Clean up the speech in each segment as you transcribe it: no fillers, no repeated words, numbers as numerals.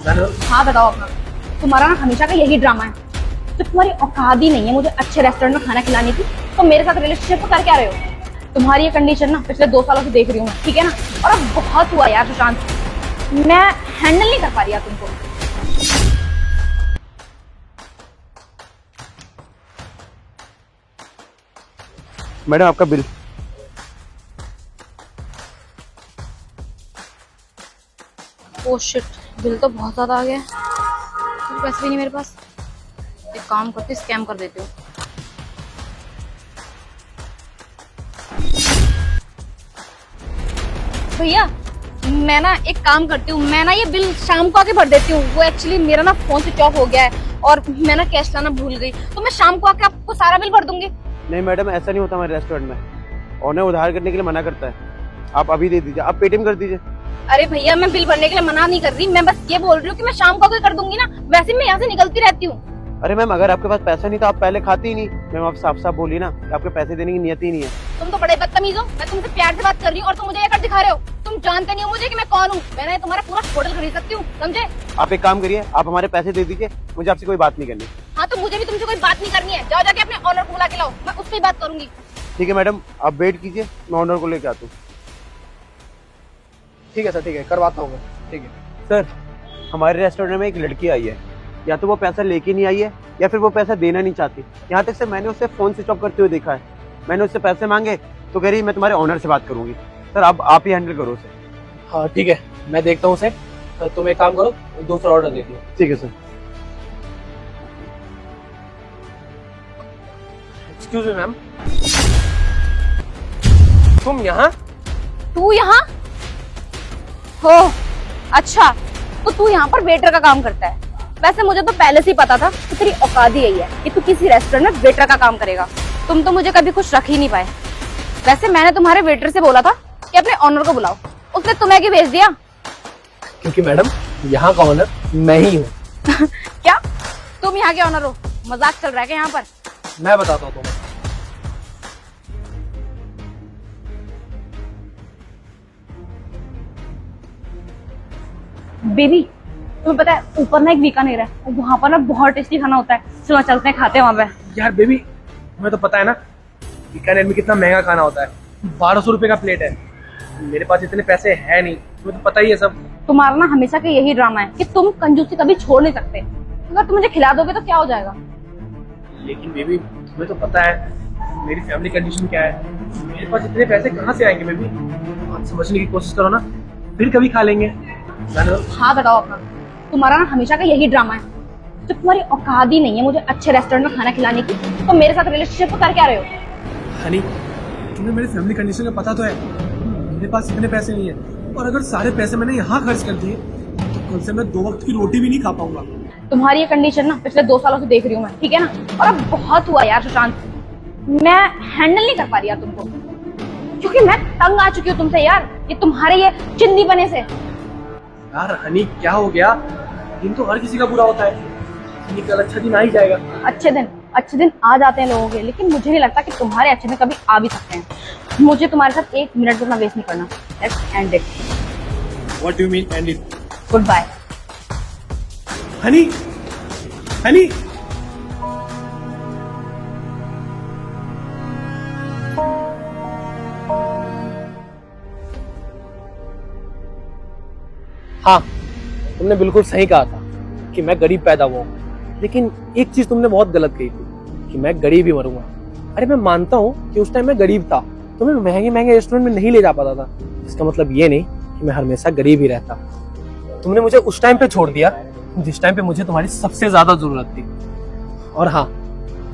हाँ बताओ अपना। तुम्हारा ना हमेशा का यही ड्रामा है। तो तुम्हारी औकात ही नहीं है मुझे अच्छे रेस्टोरेंट में खाना खिलाने की, तो मेरे साथ रिलेशनशिप कर क्या रहे हो? तुम्हारी ये कंडीशन ना पिछले 2 सालों से देख रही हूँ मैं, ठीक है ना? और अब बहुत हुआ यार सुशांत, मैं हैंडल नहीं कर पा रही यार तुमको। मैडम आपका बिल। ओह शिट, बिल तो बहुत ज्यादा आ गया है। पैसे भी नहीं मेरे पास। एक काम करती हूँ, स्कैम कर देती हूँ। भैया मैं ना एक काम करती हूँ, मैं ना ये बिल शाम को आके भर देती हूँ। वो एक्चुअली मेरा ना फोन स्विच ऑफ हो गया है और मैं ना कैश लाना भूल गई, तो मैं शाम को आके आपको सारा बिल भर दूंगी। नहीं मैडम, ऐसा नहीं होता हमारे रेस्टोरेंट में। ऑनर उधार करने के लिए मना करता है। आप अभी दे दीजिए, आप पेटीएम कर दीजिए। अरे भैया मैं बिल भरने के लिए मना नहीं कर रही, मैं बस ये बोल रही हूँ कि मैं शाम को आके कर दूंगी ना, वैसे मैं यहाँ से निकलती रहती हूँ। अरे मैम, अगर आपके पास पैसा नहीं तो आप पहले खाती ही नहीं। मैम आप साफ साफ बोलिए ना कि आपके पैसे देने की नियत ही नहीं है। तुम तो बड़े बदतमीज हो। मैं तुमसे प्यार से बात कर रही हूँ और तुम मुझे ये कर दिखा रहे हो। तुम जानते नहीं हो मुझे कि मैं कौन हूँ। मैंने तुम्हारा पूरा होटल खरीद सकती हूँ, समझे? आप एक काम करिए, आप हमारे पैसे दे दीजिए, मुझे आपसे कोई बात नहीं करनी। हाँ तो मुझे भी तुमसे कोई बात नहीं करनी है। जाओ जाके अपने ऑनर को बुला के लाओ, मैं उससे ही बात करूंगी। ठीक है मैडम, आप वेट कीजिए, मैं ऑनर को लेके आता हूँ। ठीक है सर, ठीक है, करवाता हूँ मैं। ठीक है सर, हमारे रेस्टोरेंट में एक लड़की आई है। या तो वो पैसा लेके नहीं आई है या फिर वो पैसा देना नहीं चाहती। यहाँ तक से मैंने उससे फोन स्विच ऑफ करते हुए देखा है। मैंने उससे पैसे मांगे तो कह रही मैं तुम्हारे ऑनर से बात करूंगी। सर आप ही हैंडल करो उसे। हाँ ठीक है, मैं देखता हूँ उसे। तुम एक काम करो, दूसरा ऑर्डर दे दो। ठीक है सर। एक्सक्यूज मी मैम, तुम यहाँ? तू यहाँ हो? अच्छा, तो तू यहाँ पर वेटर का काम करता है। वैसे मुझे तो पहले से ही पता था कि तेरी औकात ही यही है कि तू किसी रेस्टोरेंट में वेटर का काम करेगा। तुम तो मुझे कभी खुश रख ही नहीं पाए। वैसे मैंने तुम्हारे वेटर से बोला था कि अपने ऑनर को बुलाओ, उसने तुम्हें क्यों भेज दिया? क्योंकि मैडम यहाँ का ऑनर मैं ही हूँ। क्या तुम यहाँ के ऑनर हो? मजाक चल रहा है क्या यहाँ पर? मैं बताता हूँ तुम्हें। बेबी तुम्हें पता है ऊपर ना एक बीकानेर है, वहाँ पर ना बहुत टेस्टी खाना होता है। चलो चलते हैं, खाते हैं वहाँ पे। यार बेबी, तुम्हें तो पता है ना बीकानेर में कितना महंगा खाना होता है। 1200 रुपए का प्लेट है। मेरे पास इतने पैसे है नहीं, तुम्हें तो पता ही है सब। तुम्हारा ना हमेशा का यही ड्रामा है कि तुम कंजूसी कभी छोड़ नहीं सकते। अगर तुम मुझे खिला दोगे तो क्या हो जाएगा? लेकिन बेबी तुम्हें तो पता है मेरी फैमिली कंडीशन क्या है। मेरे पास इतने पैसे कहाँ से आएंगे बेबी? आप समझने की कोशिश करो ना, फिर कभी खा लेंगे। हाँ बताओ अपना। तुम्हारा ना हमेशा का यही ड्रामा है। तो तुम्हारी औकात ही नहीं है मुझे अच्छे रेस्टोरेंट में खाना खिलाने की, तो मेरे साथ रिलेशनशिप कर क्या रहे हो? हनी, तुम्हें मेरी फैमिली कंडीशन का पता तो है। मेरे पास इतने पैसे नहीं है, और अगर सारे पैसे मैंने यहाँ खर्च कर दिए तो कल से मैं 2 वक्त की रोटी भी नहीं खा पाऊंगा। तुम्हारी ये कंडीशन ना पिछले 2 सालों से देख रही हूँ मैं, ठीक है ना? और अब बहुत हुआ यार सुशांत, मैं हैंडल नहीं कर पा रही यार तुमको, क्योंकि मैं तंग आ चुकी हूँ तुमसे यार, ये तुम्हारे ये चिंदी बने से। यार हनी, क्या हो गया? दिन तो हर किसी का बुरा होता है। हनी, कल अच्छा दिन आ ही जाएगा। अच्छे दिन आ जाते हैं लोगों के, लेकिन मुझे नहीं लगता कि तुम्हारे अच्छे दिन कभी आ भी सकते हैं। मुझे तुम्हारे साथ 1 मिनट भी अपना वेस्ट नहीं करना। Let's end it. What do you mean end it? Goodbye. Honey, honey, हाँ, तुमने बिल्कुल सही कहा था कि मैं गरीब पैदा हुआ हूँ। लेकिन एक चीज तुमने बहुत गलत कही थी कि मैं गरीब ही मरूंगा। अरे मैं मानता हूँ कि उस टाइम मैं गरीब था, तो मैं महंगे महंगे रेस्टोरेंट में नहीं ले जा पाता था। इसका मतलब ये नहीं कि मैं हमेशा गरीब ही रहता। तुमने मुझे उस टाइम पे छोड़ दिया जिस टाइम पे मुझे तुम्हारी सबसे ज्यादा जरूरत थी। और हाँ,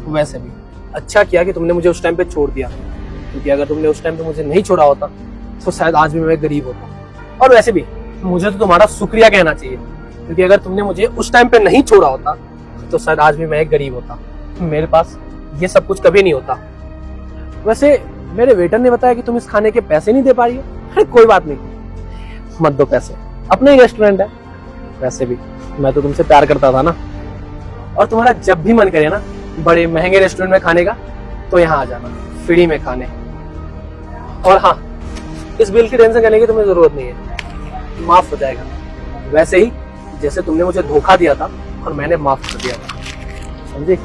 वैसे भी अच्छा किया कि तुमने मुझे उस टाइम पे छोड़ दिया, क्योंकि अगर तुमने उस टाइम पे मुझे नहीं छोड़ा होता तो शायद आज भी मैं गरीब होता। और वैसे भी मुझे तो तुम्हारा शुक्रिया कहना चाहिए, क्योंकि अगर तुमने मुझे उस टाइम पे नहीं छोड़ा होता तो शायद आज भी मैं गरीब होता। मेरे पास ये सब कुछ कभी नहीं होता। वैसे मेरे वेटर ने बताया कि तुम इस खाने के पैसे नहीं दे पा रही हो। अरे कोई बात नहीं, मत दो पैसे, अपना ही रेस्टोरेंट है। वैसे भी मैं तो तुमसे प्यार करता था ना, और तुम्हारा जब भी मन करे ना बड़े महंगे रेस्टोरेंट में खाने का, तो यहाँ आ जाना फ्री में खाने। और हाँ, इस बिल की टेंशन करने की तुम्हें जरूरत नहीं है, माफ हो जाएगा। वैसे ही जैसे तुमने मुझे धोखा दिया था और मैंने माफ कर दिया था, समझे?